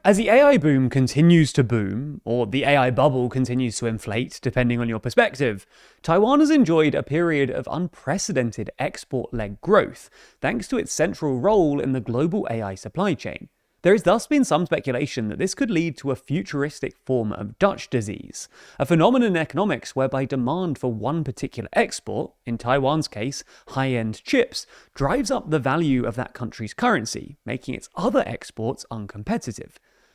As the AI boom continues to boom, or the AI bubble continues to inflate, depending on your perspective, Taiwan has enjoyed a period of unprecedented export-led growth, thanks to its central role in the global AI supply chain. There has thus been some speculation that this could lead to a futuristic form of Dutch disease, a phenomenon in economics whereby demand for one particular export, in Taiwan's case, high-end chips, drives up the value of that country's currency, making its other exports uncompetitive.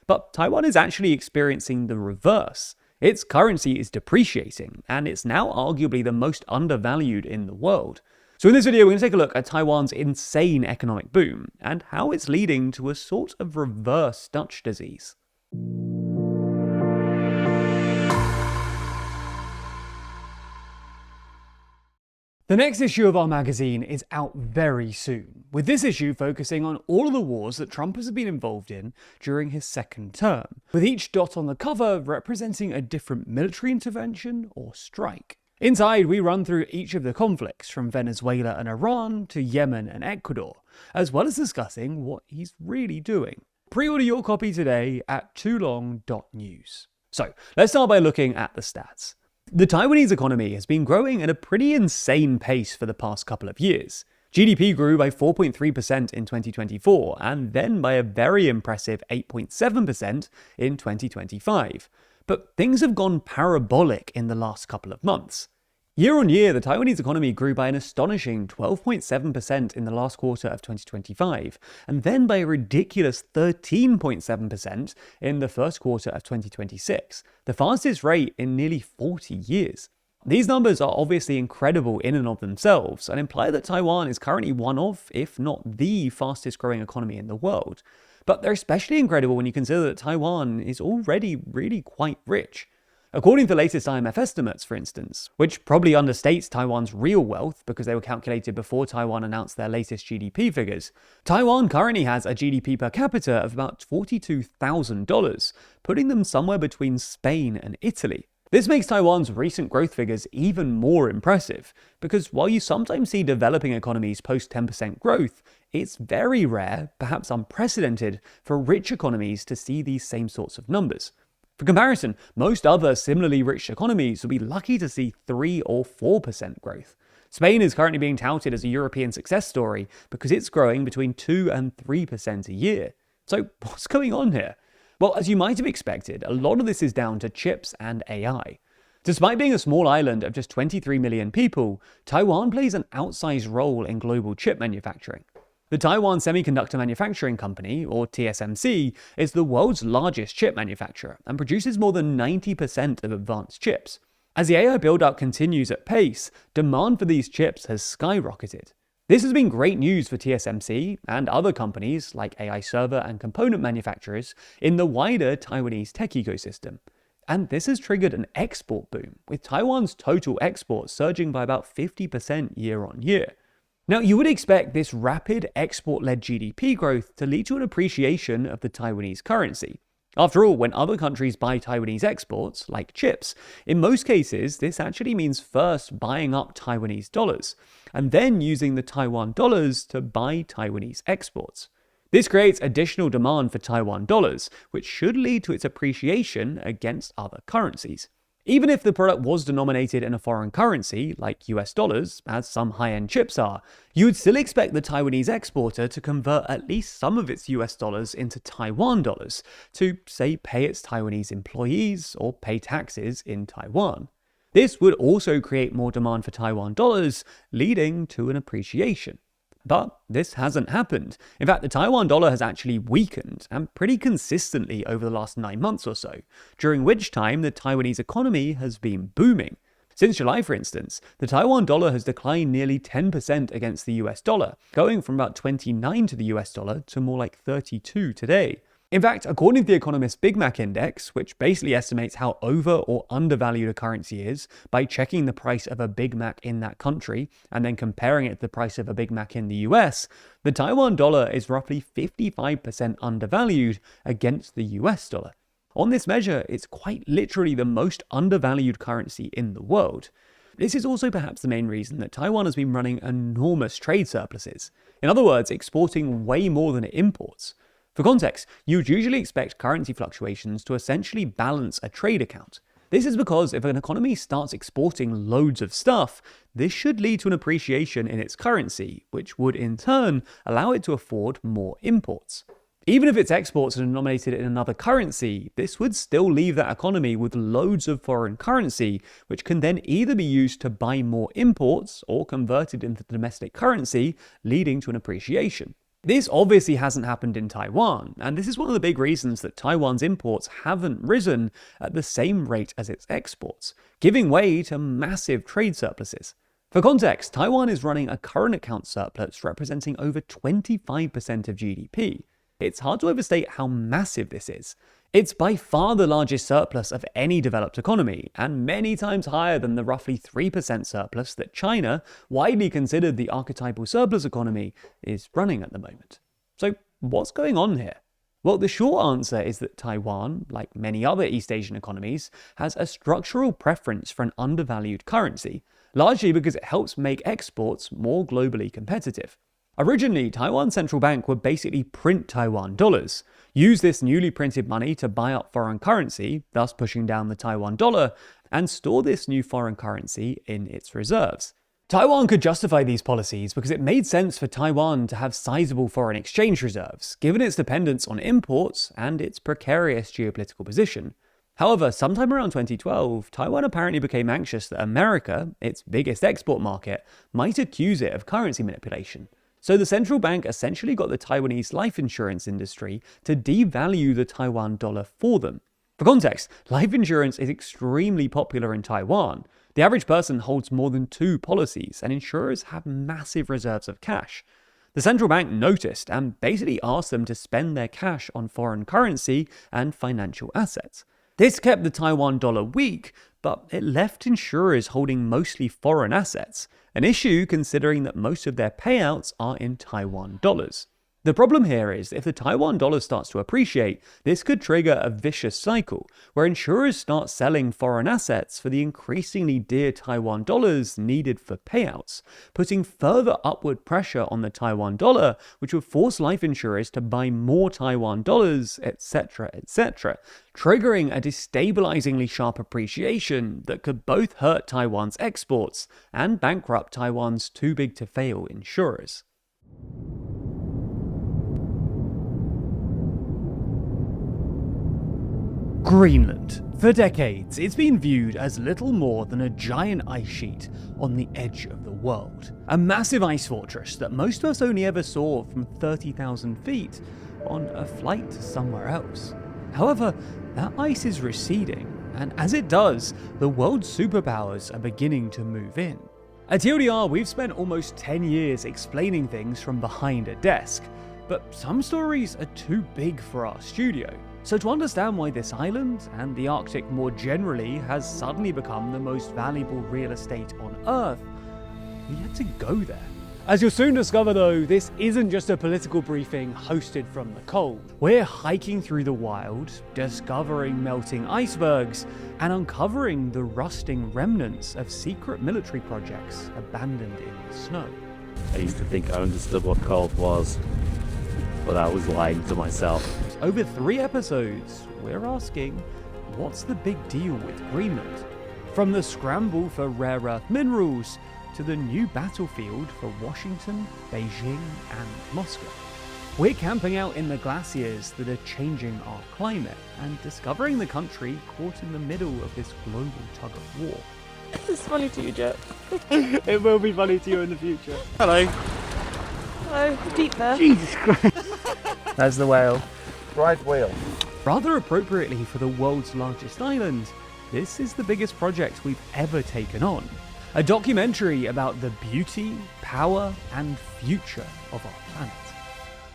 But Taiwan is actually experiencing the reverse. Its currency is depreciating, and it's now arguably the most undervalued in the world. So in this video, we're going to take a look at Taiwan's insane economic boom, and how it's leading to a sort of reverse Dutch disease. The next issue of our magazine is out very soon, with this issue focusing on all of the wars that Trump has been involved in during his second term, with each dot on the cover representing a different military intervention or strike. Inside, we run through each of the conflicts, from Venezuela and Iran to Yemen and Ecuador, as well as discussing what he's really doing. Pre-order your copy today at toolong.news. So, let's start by looking at the stats. The Taiwanese economy has been growing at a pretty insane pace for the past couple of years. GDP grew by 4.3% in 2024, and then by a very impressive 8.7% in 2025. But things have gone parabolic in the last couple of months. Year on year, the Taiwanese economy grew by an astonishing 12.7% in the last quarter of 2025, and then by a ridiculous 13.7% in the first quarter of 2026, the fastest rate in nearly 40 years. These numbers are obviously incredible in and of themselves, and imply that Taiwan is currently one of, if not the fastest growing economy in the world. But they're especially incredible when you consider that Taiwan is already really quite rich. According to the latest IMF estimates, for instance, which probably understates Taiwan's real wealth because they were calculated before Taiwan announced their latest GDP figures, Taiwan currently has a GDP per capita of about $42,000, putting them somewhere between Spain and Italy. This makes Taiwan's recent growth figures even more impressive, because while you sometimes see developing economies post 10% growth, it's very rare, perhaps unprecedented, for rich economies to see these same sorts of numbers. For comparison, most other similarly rich economies will be lucky to see 3 or 4% growth. Spain is currently being touted as a European success story because it's growing between 2 and 3% a year. So what's going on here? Well, as you might have expected, a lot of this is down to chips and AI. Despite being a small island of just 23 million people, Taiwan plays an outsized role in global chip manufacturing. The Taiwan Semiconductor Manufacturing Company, or TSMC, is the world's largest chip manufacturer and produces more than 90% of advanced chips. As the AI build-out continues at pace, demand for these chips has skyrocketed. This has been great news for TSMC and other companies like AI server and component manufacturers in the wider Taiwanese tech ecosystem. And this has triggered an export boom, with Taiwan's total exports surging by about 50% year on year. Now, you would expect this rapid export-led GDP growth to lead to an appreciation of the Taiwanese currency. After all, when other countries buy Taiwanese exports, like chips, in most cases, this actually means first buying up Taiwanese dollars, and then using the Taiwan dollars to buy Taiwanese exports. This creates additional demand for Taiwan dollars, which should lead to its appreciation against other currencies. Even if the product was denominated in a foreign currency, like US dollars, as some high-end chips are, you would still expect the Taiwanese exporter to convert at least some of its US dollars into Taiwan dollars to, say, pay its Taiwanese employees or pay taxes in Taiwan. This would also create more demand for Taiwan dollars, leading to an appreciation. But this hasn't happened. In fact, the Taiwan dollar has actually weakened, and pretty consistently over the last 9 months or so, during which time the Taiwanese economy has been booming. Since July, for instance, the Taiwan dollar has declined nearly 10% against the US dollar, going from about 29 to the US dollar to more like 32 today. In fact, according to the Economist Big Mac Index, which basically estimates how over or undervalued a currency is by checking the price of a Big Mac in that country and then comparing it to the price of a Big Mac in the US, the Taiwan dollar is roughly 55% undervalued against the US dollar. On this measure, it's quite literally the most undervalued currency in the world. This is also perhaps the main reason that Taiwan has been running enormous trade surpluses. In other words, exporting way more than it imports. For context, you would usually expect currency fluctuations to essentially balance a trade account. This is because if an economy starts exporting loads of stuff, this should lead to an appreciation in its currency, which would in turn allow it to afford more imports. Even if its exports are denominated in another currency, this would still leave that economy with loads of foreign currency, which can then either be used to buy more imports or converted into domestic currency, leading to an appreciation. This obviously hasn't happened in Taiwan, and this is one of the big reasons that Taiwan's imports haven't risen at the same rate as its exports, giving way to massive trade surpluses. For context, Taiwan is running a current account surplus representing over 25% of GDP. It's hard to overstate how massive this is. It's by far the largest surplus of any developed economy, and many times higher than the roughly 3% surplus that China, widely considered the archetypal surplus economy, is running at the moment. So what's going on here? Well, the short answer is that Taiwan, like many other East Asian economies, has a structural preference for an undervalued currency, largely because it helps make exports more globally competitive. Originally, Taiwan's central bank would basically print Taiwan dollars, use this newly printed money to buy up foreign currency, thus pushing down the Taiwan dollar, and store this new foreign currency in its reserves. Taiwan could justify these policies because it made sense for Taiwan to have sizable foreign exchange reserves, given its dependence on imports and its precarious geopolitical position. However, sometime around 2012, Taiwan apparently became anxious that America, its biggest export market, might accuse it of currency manipulation. So the central bank essentially got the Taiwanese life insurance industry to devalue the Taiwan dollar for them. For context, life insurance is extremely popular in Taiwan. The average person holds more than 2 policies, and insurers have massive reserves of cash. The central bank noticed and basically asked them to spend their cash on foreign currency and financial assets. This kept the Taiwan dollar weak, but it left insurers holding mostly foreign assets, an issue considering that most of their payouts are in Taiwan dollars. The problem here is if the Taiwan dollar starts to appreciate, this could trigger a vicious cycle where insurers start selling foreign assets for the increasingly dear Taiwan dollars needed for payouts, putting further upward pressure on the Taiwan dollar, which would force life insurers to buy more Taiwan dollars, etc., triggering a destabilizingly sharp appreciation that could both hurt Taiwan's exports and bankrupt Taiwan's too-big-to-fail insurers. Greenland. For decades, it's been viewed as little more than a giant ice sheet on the edge of the world. A massive ice fortress that most of us only ever saw from 30,000 feet on a flight to somewhere else. However, that ice is receding, and as it does, the world's superpowers are beginning to move in. At TLDR, we've spent almost 10 years explaining things from behind a desk, but some stories are too big for our studio. So to understand why this island, and the Arctic more generally, has suddenly become the most valuable real estate on Earth, we had to go there. As you'll soon discover though, this isn't just a political briefing hosted from the cold. We're hiking through the wild, discovering melting icebergs, and uncovering the rusting remnants of secret military projects abandoned in the snow. I used to think I understood what cold was, but I was lying to myself. Over 3 episodes, we're asking, what's the big deal with Greenland? From the scramble for rare earth minerals, to the new battlefield for Washington, Beijing, and Moscow. We're camping out in the glaciers that are changing our climate and discovering the country caught in the middle of this global tug of war. This is funny to you, Jet. It will be funny to you in the future. Hello. Hello, deep there. Jesus Christ. That's the whale. Right wheel. Rather appropriately for the world's largest island, this is the biggest project we've ever taken on. A documentary about the beauty, power, and future of our planet.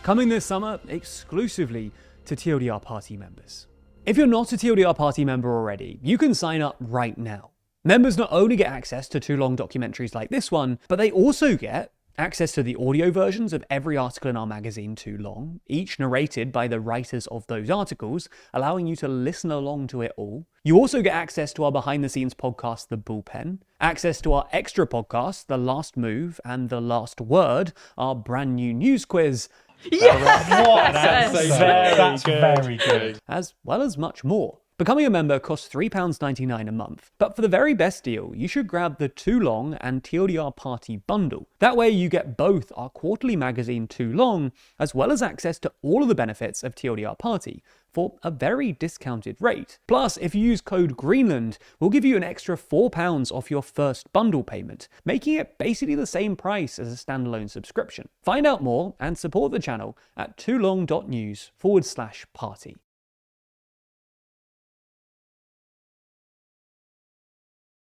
Coming this summer exclusively to TLDR Party members. If you're not a TLDR Party member already, you can sign up right now. Members not only get access to 2 long documentaries like this one, but they also get access to the audio versions of every article in our magazine, Too Long, each narrated by the writers of those articles, allowing you to listen along to it all. You also get access to our behind-the-scenes podcast, The Bullpen, access to our extra podcasts, The Last Move and The Last Word, our brand new news quiz, What an answer. That's Very good. as well as much more. Becoming a member costs £3.99 a month, but for the very best deal, you should grab the Too Long and TLDR Party bundle. That way you get both our quarterly magazine Too Long, as well as access to all of the benefits of TLDR Party for a very discounted rate. Plus, if you use code Greenland, we'll give you an extra £4 off your first bundle payment, making it basically the same price as a standalone subscription. Find out more and support the channel at toolong.news/party.